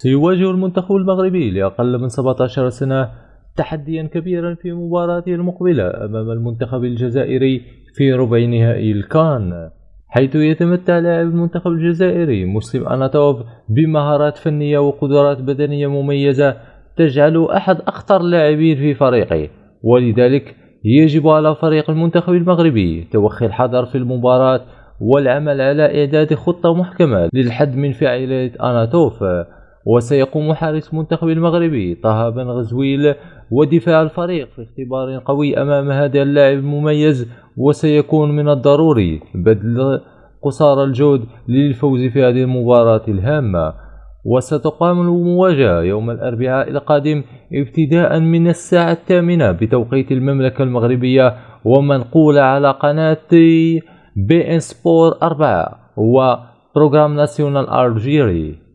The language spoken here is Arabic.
سيواجه المنتخب المغربي لأقل من 17 سنة تحديا كبيرا في مباراته المقبلة أمام المنتخب الجزائري في ربع نهائي الكان، حيث يتمتع لاعب المنتخب الجزائري مسلم أناتوف بمهارات فنية وقدرات بدنية مميزة تجعله أحد أخطر اللاعبين في فريقه. ولذلك يجب على فريق المنتخب المغربي توخي الحذر في المباراة والعمل على إعداد خطة محكمة للحد من فاعلية أناتوف. وسيقوم حارس المنتخب المغربي طه بن غزويل ودفاع الفريق في اختبار قوي أمام هذا اللاعب المميز، وسيكون من الضروري بذل قصارى الجهد للفوز في هذه المباراة الهامة. وستقام المواجهة يوم الأربعاء القادم ابتداء من الساعة 8 بتوقيت المملكة المغربية، ومنقولة على قناة بي ان سبور 4 وبروغرام ناسيونال ألجيري.